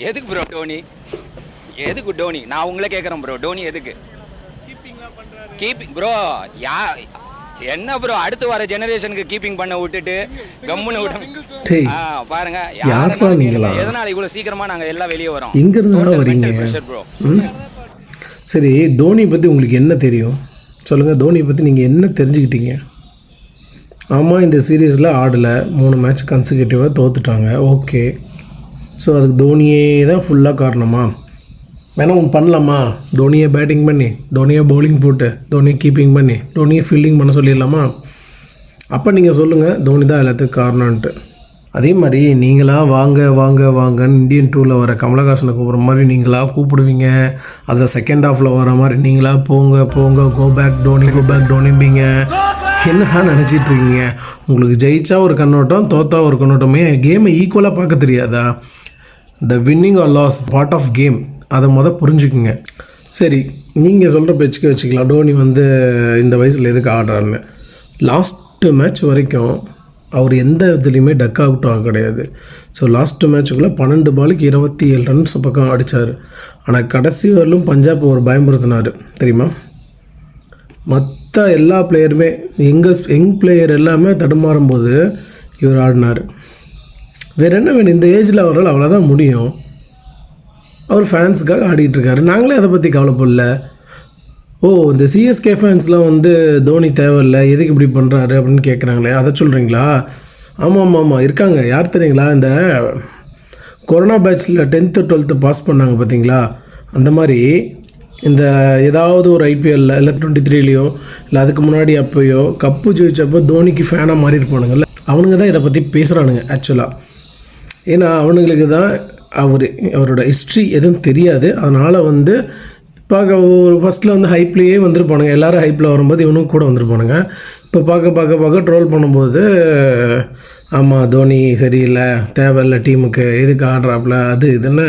எதுக்கு ப்ரோ டோனி? எதுக்கு டோனி? நான் உங்களே கேட்குறேன் ப்ரோ, டோனி எதுக்கு கீப்பிங் ப்ரோ? என்ன ப்ரோ, அடுத்து வர ஜெனரேஷனுக்கு கீப்பிங் பண்ண விட்டுட்டு கம்முன்னு விட்டு பாருங்க. எதனால இவ்வளவு சீக்கிரமா நாங்க எல்லாம் வெளியே வரோம்? எங்க இருந்து வரீங்க ப்ரோ? சரி, தோனி பத்தி உங்களுக்கு என்ன தெரியும் சொல்லுங்க. தோனி பத்தி நீங்க என்ன தெரிஞ்சுக்கிட்டீங்க? ஆமாம், இந்த சீரீஸில் ஆடலை, 3 மேட்ச் கன்சிக்யூட்டிவாக தோற்றுட்டாங்க. ஓகே, ஸோ அதுக்கு தோனியே தான் ஃபுல்லாக காரணமா? வேணா ஒன்று பண்ணலாமா? தோனியை பேட்டிங் பண்ணி, தோனியை பவுலிங் போட்டு, தோனியை கீப்பிங் பண்ணி, தோனியை ஃபீல்டிங் பண்ண சொல்லிடலாமா? அப்போ நீங்கள் சொல்லுங்கள் தோனி தான் எல்லாத்துக்கும் காரணம்ன்ட்டு. அதே மாதிரி நீங்களாக வாங்க வாங்க வாங்கன்னு இந்தியன் டூவில் வர கமலஹாசனை கூப்பிட்ற மாதிரி நீங்களாக கூப்பிடுவீங்க. அதை செகண்ட் ஹாஃபில் வர மாதிரி நீங்களாக போங்க போங்க, go back Dhoni, go back டோனிம்பீங்க. என்ன நினச்சிட்ருக்கீங்க? உங்களுக்கு ஜெயிச்சா ஒரு கண்ணோட்டம், தோத்தா ஒரு கண்ணோட்டமே. கேமை ஈக்குவலாக பார்க்க தெரியாதா? The winning or loss part of game, அதை புரிஞ்சுக்குங்க. சரி, நீங்கள் சொல்கிற பேச்சுக்கு வச்சுக்கலாம், டோனி இந்த வயசில் எதுக்கு ஆடுறாருன்னு. லாஸ்ட்டு மேட்ச் வரைக்கும் அவர் எந்த இதுலேயுமே டக் அவுட் ஆக கிடையாது. ஸோ லாஸ்ட்டு மேட்சுக்குள்ளே 12 பாலுக்கு 27 ரன்ஸ் பக்கம் அடித்தார். ஆனால் கடைசி வரலும் பஞ்சாப் ஒரு பயமுறுத்தினார் தெரியுமா? மற்ற எல்லா பிளேயருமே யங் பிளேயர் எல்லாமே தடுமாறும்போது இவர் ஆடினார். வேறு என்ன வேணும்? இந்த ஏஜில் அவரால் அவ்வளோதான் முடியும். அவர் ஃபேன்ஸுக்காக ஆடிட்டுருக்காரு. நாங்களே அதை பற்றி கவலைப்படல. இந்த சிஎஸ்கே ஃபேன்ஸ்லாம் தோனி தேவையில்லை, எதுக்கு இப்படி பண்ணுறாரு அப்படின்னு கேட்குறாங்களே, அதை சொல்கிறீங்களா? ஆமாம் இருக்காங்க. யார் தெரியுங்களா? இந்த கொரோனா பேட்சில் 10th 12th பாஸ் பண்ணாங்க பார்த்தீங்களா? அந்த மாதிரி இந்த ஏதாவது ஒரு ஐபிஎல்லில் இல்லை 23லேயோ இல்லை அதுக்கு முன்னாடி அப்போயோ கப்பு ஜெயிச்சப்போ தோனிக்கு ஃபேனாக மாறி இருப்பானுங்கள்ல, அவனுங்க தான் இதை பற்றி பேசுகிறானுங்க ஆக்சுவலாக. ஏன்னா அவனுங்களுக்கு தான் அவரோட ஹிஸ்ட்ரி எதுவும் தெரியாது. அதனால் பார்க்க ஒரு ஃபஸ்ட்டில் ஹைப்லேயே வந்திருப்பானுங்க. எல்லோரும் ஹைப்பில் வரும்போது இவனும் கூட வந்திருப்பானுங்க. இப்போ பார்க்க ட்ரோல் பண்ணும்போது ஆமாம் தோனி சரியில்லை, தேவையில்லை டீமுக்கு, எதுக்கு ஆடுறாப்புல, அது இதுன்னு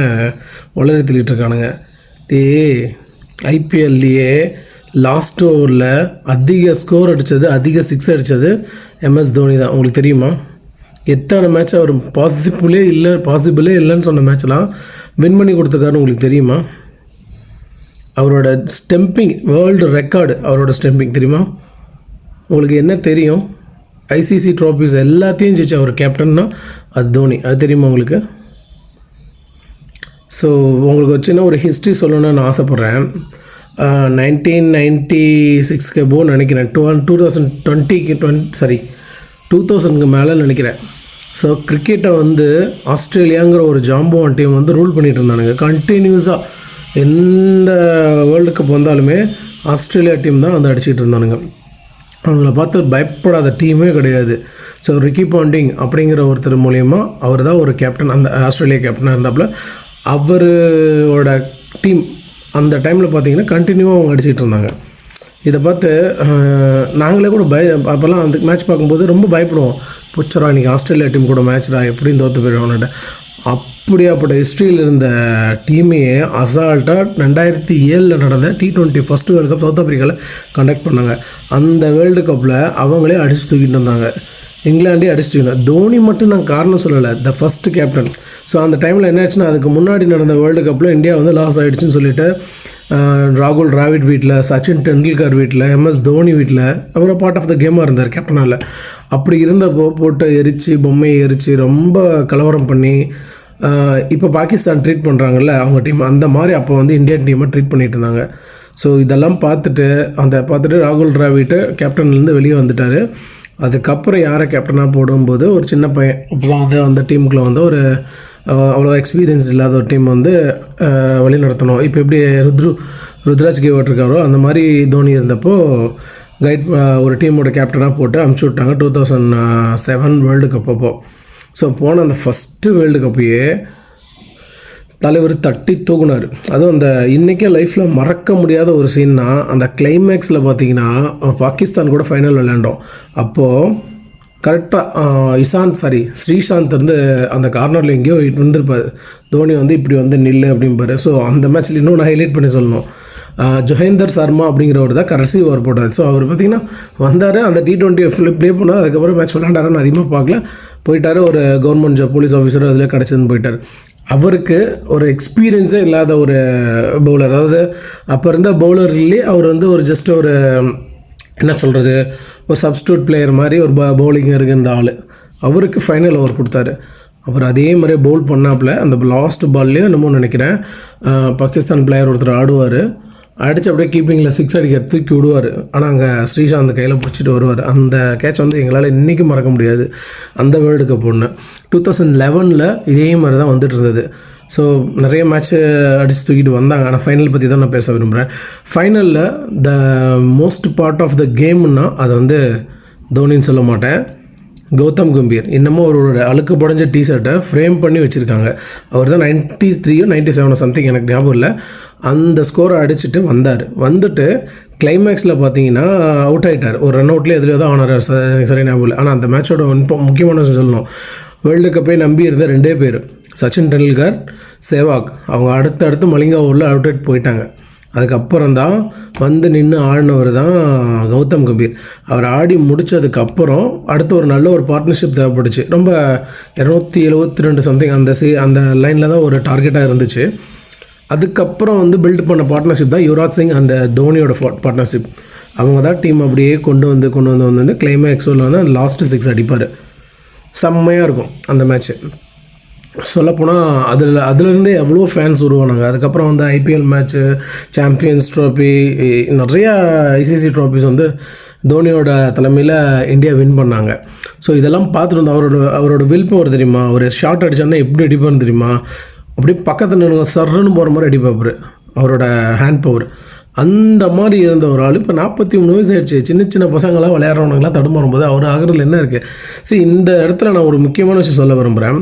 உளறி தள்ளிட்டுருக்கானுங்க. ஐபிஎல்லையே லாஸ்ட் ஓவரில் அதிக ஸ்கோர் அடித்தது, அதிக 6 அடித்தது எம்எஸ் தோனி தான். உங்களுக்கு தெரியுமா? எத்தனை மேட்ச் அவர் பாசிபிளே இல்லைன்னு சொன்ன மேட்ச்லாம் வின் பண்ணி கொடுத்துருக்காருன்னு உங்களுக்கு தெரியுமா? அவரோட ஸ்டெம்பிங் வேர்ல்டு ரெக்கார்டு, அவரோட ஸ்டெம்பிங் தெரியுமா? உங்களுக்கு என்ன தெரியும்? ஐசிசி ட்ராஃபிஸ் எல்லாத்தையும் ஜெயிச்சு அவர் கேப்டன்னா அது தோனி, அது தெரியுமா உங்களுக்கு? ஸோ உங்களுக்கு சின்ன ஒரு ஹிஸ்ட்ரி சொல்லணும்னு நான் ஆசைப்பட்றேன். 1996 போன்னு நினைக்கிறேன், 2020க்கு மேலே நினைக்கிறேன். ஸோ கிரிக்கெட்டை ஆஸ்திரேலியாங்கிற ஒரு ஜாம்பவான் டீம் ரூல் பண்ணிகிட்டு இருந்தானுங்க கண்டினியூஸாக. எந்த வேர்ல்டு கப் வந்தாலுமே ஆஸ்திரேலியா டீம் தான் அடிச்சுக்கிட்டு இருந்தானுங்க. அவங்கள பார்த்து பயப்படாத டீமே கிடையாது. ஸோ ரிக்கி பாண்டிங் அப்படிங்கிற ஒருத்தர் மூலயமா, அவர் தான் ஒரு கேப்டன், அந்த ஆஸ்திரேலியா கேப்டனாக இருந்தாப்புல. அவரோட டீம் அந்த டைமில் பார்த்திங்கன்னா கண்டினியூவாக அவங்க அடிச்சுட்டு இருந்தாங்க. இதை பார்த்து நாங்களே கூட அப்போல்லாம் அந்த மேட்ச் பார்க்கும்போது ரொம்ப பயப்படுவோம். புச்சரா இன்றைக்கி ஆஸ்திரேலியா டீம் கூட மேட்ச்டா, எப்படியும் தோற்று போயிடுவாங்கன்ட்டு. அப்படியாப்பட்ட ஹிஸ்ட்ரியில் இருந்த டீமையே அசால்ட்டாக 2007 நடந்த T20 first world cup south ஆஃப்ரிக்காவில் கண்டக்ட் பண்ணாங்க. அந்த வேர்ல்டு கப்பில் அவங்களே அடித்து தூக்கிட்டு இருந்தாங்க, இங்கிலாண்டே அடிச்சு தூக்கினாங்க. தோனி மட்டும் நான் காரணம் சொல்லலை, த ஃபஸ்ட்டு கேப்டன். ஸோ அந்த டைமில் என்ன ஆச்சுன்னா, அதுக்கு முன்னாடி நடந்த வேர்ல்டு கப்பில் இந்தியா லாஸ் ஆகிடுச்சுன்னு சொல்லிட்டு ராகுல் டிராவிட் வீட்டில், சச்சின் டெண்டுல்கர் வீட்டில், எம்எஸ் தோனி வீட்டில் அவர் பார்ட் ஆஃப் த கேமாக இருந்தார் கேப்டனால். அப்படி இருந்தப்போ போட்டு எரித்து, பொம்மையை எரித்து ரொம்ப கலவரம் பண்ணி இப்போ பாகிஸ்தான் ட்ரீட் பண்ணுறாங்கல்ல அவங்க டீம், அந்த மாதிரி அப்போ இந்தியன் டீமை ட்ரீட் பண்ணிகிட்டு இருந்தாங்க. ஸோ இதெல்லாம் பார்த்துட்டு ராகுல் டிராவிட் கேப்டன்லேருந்து வெளியே வந்துட்டார். அதுக்கப்புறம் யாரை கேப்டனாக போடும்போது ஒரு சின்ன பையன் அப்போ அந்த டீமுக்குள்ளே ஒரு அவ்வளோ எக்ஸ்பீரியன்ஸ் இல்லாத ஒரு டீம் வழி நடத்தணும். இப்போ எப்படி ருத்ராஜ் கேவட் இருக்காரோ அந்த மாதிரி தோனி இருந்தப்போ ஒரு டீமோட கேப்டனாக போட்டு அமுச்சு விட்டாங்க 2007 வேர்ல்டு கப் அப்போ. ஸோ போன அந்த ஃபஸ்ட்டு வேர்ல்டு கப்பையே தலைவர் தட்டி தூக்குனார். அதுவும் அந்த இன்றைக்கே லைஃப்பில் மறக்க முடியாத ஒரு சீன்னா, அந்த கிளைமேக்ஸில் பார்த்தீங்கன்னா பாகிஸ்தான் கூட ஃபைனல் விளையாண்டோம். அப்போது கரெக்டாக ஸ்ரீசாந்த் அந்த கார்னரில் எங்கேயோ இருந்திருப்பார். தோனி இப்படி நில்லு அப்படிம்பாரு. ஸோ அந்த மேட்ச்சில் இன்னும் நான் ஹைலைட் பண்ணி சொல்லணும், ஜொஹேந்தர் சர்மா அப்படிங்கிறவர் தான் கடைசி ஓவர் போட்டார். ஸோ அவர் பார்த்திங்கன்னா வந்தார், அந்த T20 ப்ளே பண்ணார். அதுக்கப்புறம் மேட்ச் விளையாண்டாருன்னு அதிகமாக பார்க்கல, போயிட்டார். ஒரு கவர்மெண்ட் ஜாப் போலீஸ் ஆஃபீஸர் அதில் கிடச்சதுன்னு போயிட்டார். அவருக்கு ஒரு எக்ஸ்பீரியன்ஸே இல்லாத ஒரு பவுலர், அதாவது அப்போ இருந்த பவுலர்லேயே அவர் வந்து ஒரு ஜஸ்ட் ஒரு என்ன சொல்கிறது, ஒரு சப்ஸ்டியூட் பிளேயர் மாதிரி ஒரு பவுலிங் இருந்த ஆள். அவருக்கு ஃபைனல் ஓவர் கொடுத்தாரு. அவர் அதே மாதிரி பவுல் பண்ணாப்புல அந்த லாஸ்ட் பால்லையும் என்னமோ நினைக்கிறேன் பாகிஸ்தான் பிளேயர் ஒருத்தர் ஆடுவார், அடித்து அப்படியே கீப்பிங்கில் 6 அடிக்க தூக்கி விடுவார். ஆனால் அங்கே ஸ்ரீசாந்த் கையில் பிடிச்சிட்டு வருவார். அந்த கேட்ச் வந்து எங்களால் இன்றைக்கும் மறக்க முடியாது. அந்த வேர்ல்டு கப் ஒன்று 2011 இதே மாதிரி தான் வந்துட்டு இருந்தது. ஸோ நிறைய மேட்ச்சு அடித்து தூக்கிட்டு வந்தாங்க. ஆனால் ஃபைனல் பற்றி தான் நான் பேச விரும்புகிறேன். ஃபைனலில் the most part of the கேம்னா அதை வந்து தோனின்னு சொல்ல மாட்டேன், கௌதம் கம்பீர். இன்னமும் அவரோட அழுக்கு புடஞ்ச டிஷர்ட்டை ஃப்ரேம் பண்ணி வச்சுருக்காங்க. அவர் தான் 93 97 சம்திங் எனக்கு ஞாபகம் இல்லை. அந்த ஸ்கோரை அடிச்சுட்டு வந்துட்டு கிளைமேக்ஸில் பார்த்தீங்கன்னா அவுட் ஆகிட்டார். ஒரு ரன் அவுட்லேயே எதுலையோ தான் ஆனார், சரி ஞாபகம் இல்லை. ஆனால் அந்த மேட்சோட முக்கியமான சொல்லணும், வேர்ல்டு கப்பே நம்பி இருந்த 2 பேர், சச்சின் டெண்டுல்கர், சேவாக். அவங்க அடுத்து மலிங்கா ஓவரில் அவுட் ஆகிட்டு போயிட்டாங்க. அதுக்கப்புறம் தான் வந்து நின்று ஆடினவர் தான் கௌதம் கம்பீர். அவர் ஆடி முடித்ததுக்கப்புறம் அடுத்து ஒரு நல்ல ஒரு பார்ட்னர்ஷிப் தேவைப்பட்டுச்சு. ரொம்ப 272 சம்திங் அந்த லைனில் தான் ஒரு டார்கெட்டாக இருந்துச்சு. அதுக்கப்புறம் வந்து பில்ட் பண்ண பார்ட்னர்ஷிப் தான் யுவராஜ் சிங் அண்ட் தோனியோட பார்ட்னர்ஷிப். அவங்க தான் டீம் அப்படியே கொண்டு வந்து கிளைமேக்ஸில் வந்து அந்த லாஸ்ட்டு 6 அடிப்பார். செம்மையாக இருக்கும் அந்த மேட்ச்சு. சொல்லப்போனால் அதுலேருந்தே எவ்வளோ ஃபேன்ஸ் உருவானாங்க. அதுக்கப்புறம் வந்து ஐபிஎல் மேட்ச்சு, சாம்பியன்ஸ் ட்ராஃபி, நிறையா ஐசிசி ட்ராஃபிஸ் வந்து தோனியோட தலைமையில் இந்தியா வின் பண்ணாங்க. ஸோ இதெல்லாம் பார்த்துட்டு வந்து அவரோட வில் பவர் தெரியுமா, ஒரு ஷாட் அடித்தான்னா எப்படி அடிப்பார்னு தெரியுமா, அப்படியே பக்கத்தில் நின்று சர்ன்னு போகிற மாதிரி அடிப்பார். அவரோட ஹேண்ட் பவர் அந்த மாதிரி இருந்த ஒரு ஆள் இப்போ 43 வயசு ஆயிடுச்சு. சின்ன பசங்களாம் விளையாடுறவனுங்களாம் தடுமாறும்போது அவர் ஆகிறதுல என்ன இருக்குது? சரி, இந்த இடத்துல நான் ஒரு முக்கியமான விஷயம் சொல்ல விரும்புகிறேன்.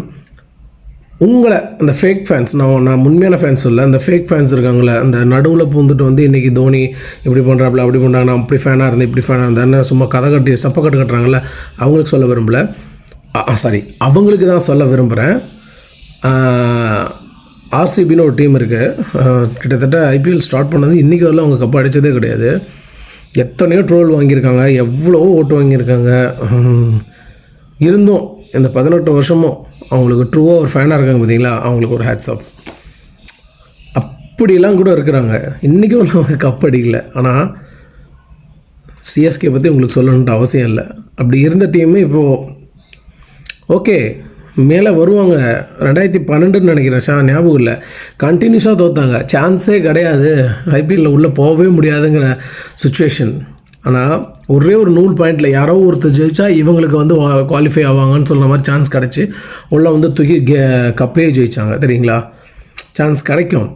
உங்களை அந்த ஃபேக் ஃபேன்ஸ், நான் உண்மையான ஃபேன்ஸ் இல்லை, அந்த ஃபேக் ஃபேன்ஸ் இருக்காங்களே, அந்த நடுவில் பூந்துட்டு வந்து இன்றைக்கி தோனி இப்படி பண்ணுறாப்புல அப்படி பண்ணுறாங்க, நான் அப்படி ஃபேனாக இருந்தேன் இப்படி ஃபேனாக இருந்தேன்னு சும்மா கதை கட்டி சப்பக்கட்டு கட்டுறாங்கல்ல, அவங்களுக்கு சொல்ல விரும்பலை. அவங்களுக்கு தான் சொல்ல விரும்புகிறேன். ஆர்சிபின்னு ஒரு டீம் இருக்குது. கிட்டத்தட்ட ஐபிஎல் ஸ்டார்ட் பண்ணது இன்றைக்கி வரல அவங்க கப்பு அடித்ததே கிடையாது. எத்தனையோ ட்ரோல் வாங்கியிருக்காங்க, எவ்வளவோ ஓட்டு வாங்கியிருக்காங்க. இருந்தும் இந்த 18 வருஷமும் அவங்களுக்கு ட்ரூவாக ஒரு ஃபேனாக இருக்காங்க பார்த்தீங்களா, அவங்களுக்கு ஒரு ஹேட்ஸ் ஆஃப். அப்படிலாம் கூட இருக்கிறாங்க. இன்றைக்கும் அவங்க கப் அடிக்கலை. ஆனால் சிஎஸ்கே பற்றி உங்களுக்கு சொல்லணுன்ட்டு அவசியம் இல்லை. அப்படி இருந்த டீமு இப்போது ஓகே மேலே வருவாங்க. 2012 நினைக்கிறேன், ஞாபகம் இல்லை, கண்டினியூஸாக தோற்றாங்க, சான்ஸே கிடையாது, ஐபிஎல்லில் உள்ளே போகவே முடியாதுங்கிற சுச்சுவேஷன். ஆனால் ஒரே ஒரு 100 பாயிண்டில் யாரோ ஒருத்தர் ஜெயிச்சா இவங்களுக்கு வந்து குவாலிஃபை ஆவாங்கன்னு சொல்கிற மாதிரி சான்ஸ் கிடச்சி உள்ளே வந்து தூக்கி கப்பே ஜெயித்தாங்க. தெரியுங்களா, சான்ஸ் கிடைக்கும்,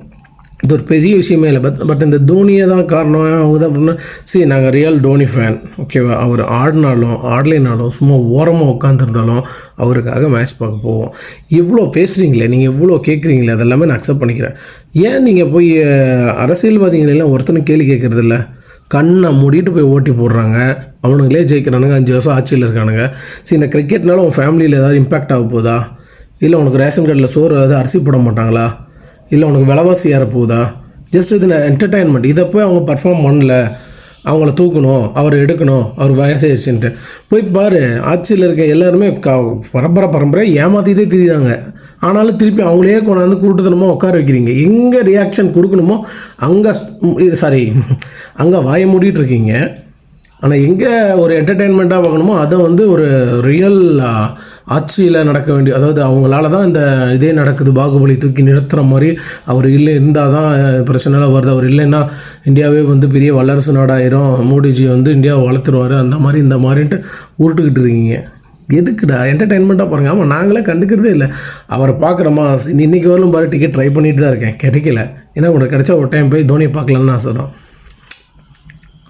இது ஒரு பெரிய விஷயமே இல்லை. பட் இந்த தோனியை தான் காரணம். அவங்க தான் அப்படின்னா சரி, நாங்கள் ரியல் தோனி ஃபேன், ஓகேவா, அவர் ஆடினாலும் ஆடலைனாலும் சும்மா ஓரமாக உட்காந்துருந்தாலும் அவருக்காக மேட்ச் பார்க்க போவோம். இவ்வளோ பேசுகிறீங்களே, நீங்கள் இவ்வளோ கேட்குறீங்களே, அதெல்லாமே நான் அக்செப்ட் பண்ணிக்கிறேன். ஏன் நீங்கள் போய் அரசியல்வாதிகளெல்லாம் ஒருத்தனும் கேள்வி கேட்குறதில்ல? கண்ணை மூடிட்டு போய் ஓட்டி போடுறாங்க, அவனுங்களே ஜெயிக்கிறானுங்க, 5 வருஷம் ஆட்சியில் இருக்கானுங்க. சரி, இந்த கிரிக்கெட்னால உன் ஃபேமிலியில் ஏதாவது இம்பேக்ட் ஆக போதா? இல்லை உனக்கு ரேஷன் கார்டில் சோறு ஏதாவது அரிசி போட மாட்டாங்களா? இல்லை உனக்கு விலைவாசி ஏற போகுதா? ஜஸ்ட் இது என்டர்டெயின்மெண்ட். இதை போய் அவங்க பர்ஃபார்ம் பண்ணல, அவங்கள தூக்கணும், அவர் எடுக்கணும், அவர் வயசாகிடுச்சுன்ட்டு போய் பாரு. ஆட்சியில் இருக்க எல்லாருமே பரம்பரை ஏமாற்றிட்டே திரிகிறாங்க. ஆனாலும் திருப்பி அவங்களே கொண்டாந்து கூட்டத்தனமாக உட்கார வைக்கிறீங்க. எங்கே ரியாக்ஷன் கொடுக்கணுமோ அங்கே வாயை மூடிட்டு இருக்கீங்க. ஆனால் எங்கே ஒரு என்டர்டெயின்மெண்ட்டாக பார்க்கணுமோ அதை வந்து ஒரு ரியல் ஆட்சியில் நடக்க வேண்டிய, அதாவது அவங்களால தான் இந்த இதே நடக்குது, பாகுபலி தூக்கி நிறுத்துகிற மாதிரி. அவர் இல்லை இருந்தால் தான் பிரச்சனைலாம் வருது, அவர் இல்லைன்னா இந்தியாவே வந்து பெரிய வல்லரசு நாடாயிரும், மோடிஜி வந்து இந்தியாவை வளர்த்துருவார், அந்த மாதிரி இந்த மாதிரின்ட்டு உருட்டுக்கிட்டு இருக்கீங்க. எதுக்குடா என்டர்டெயின்மெண்ட்டாக பாருங்கள். ஆமாம், நாங்களே கண்டுக்கிறதே இல்லை. அவரை பார்க்குறோமா, இன்றைக்கி வரலும் பாரு டிக்கெட் ட்ரை பண்ணிட்டு தான் இருக்கேன், கிடைக்கல. ஏன்னா உனக்கு கிடைச்சா ஒரு டைம் போய் தோனியை பார்க்கலான்னு ஆசை தான்.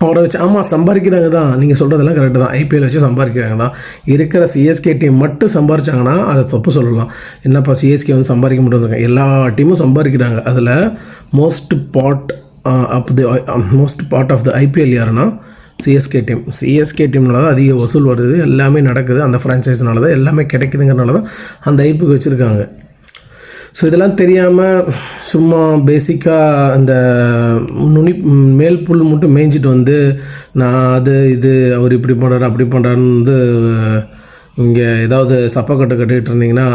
அவரை வச்சு ஆமாம் சம்பாதிக்கிறாங்க தான், நீங்கள் சொல்கிறதெல்லாம் கரெக்டு தான், ஐபிஎல் வச்சு சம்பாதிக்கிறாங்க தான். இருக்கிற சிஎஸ்கே டீம் மட்டும் சம்பாதிச்சாங்கன்னா அதை தப்பு சொல்லலாம். என்னப்பா சிஎஸ்கே வந்து சம்பாதிக்க முடியாது, எல்லா டீமும் சம்பாதிக்கிறாங்க. அதில் most part of the IPL யாருன்னா சிஎஸ்கே டீம்னால தான் அதிக வசூல் வருது, எல்லாமே நடக்குது, அந்த ஃப்ரான்ச்சைஸ்னால தான் எல்லாமே கிடைக்குதுங்கிறனால தான் அந்த ஐபிக்கு வச்சுருக்காங்க. ஸோ இதெல்லாம் தெரியாமல் சும்மா பேசிக்காக இந்த மேல் புல் மட்டும் மேய்ஞ்சிட்டு வந்து நான் இது அவர் இப்படி பண்ணுறாரு அப்படி பண்ணுறாருன்னு வந்து இங்கே ஏதாவது சப்பக்கட்டு கட்டிகிட்டு இருந்தீங்கன்னா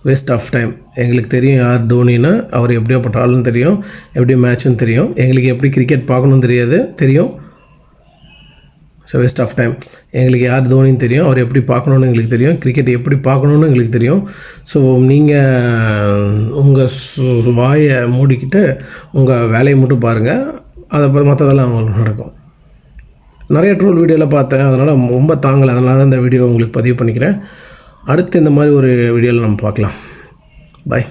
வேஸ்ட் ஆஃப் டைம். எங்களுக்கு தெரியும் யார் தோனின்னா, அவர் எப்படியாப்பட்ட ஆளுன்னு தெரியும், எப்படி மேட்ச்சுன்னு தெரியும், எங்களுக்கு எப்படி கிரிக்கெட் பார்க்கணுன்னு தெரியும். So waste of time. எங்களுக்கு யார் தோனின்னு தெரியும், அவர் எப்படி பார்க்கணுன்னு எங்களுக்கு தெரியும், கிரிக்கெட் எப்படி பார்க்கணுன்னு எங்களுக்கு தெரியும். ஸோ நீங்கள் உங்கள் வாயை மூடிக்கிட்டு உங்கள் வேலையை மட்டும் பாருங்கள், அதை மற்றதெல்லாம் அவங்களுக்கு நடக்கும். நிறைய ட்ரோல் வீடியோவில் பார்த்தேன், அதனால் ரொம்ப தாங்கலை, அதனால தான் இந்த வீடியோ உங்களுக்கு பதிவு பண்ணிக்கிறேன். அடுத்து இந்த மாதிரி ஒரு வீடியோவில் நம்ம பார்க்கலாம். பாய்.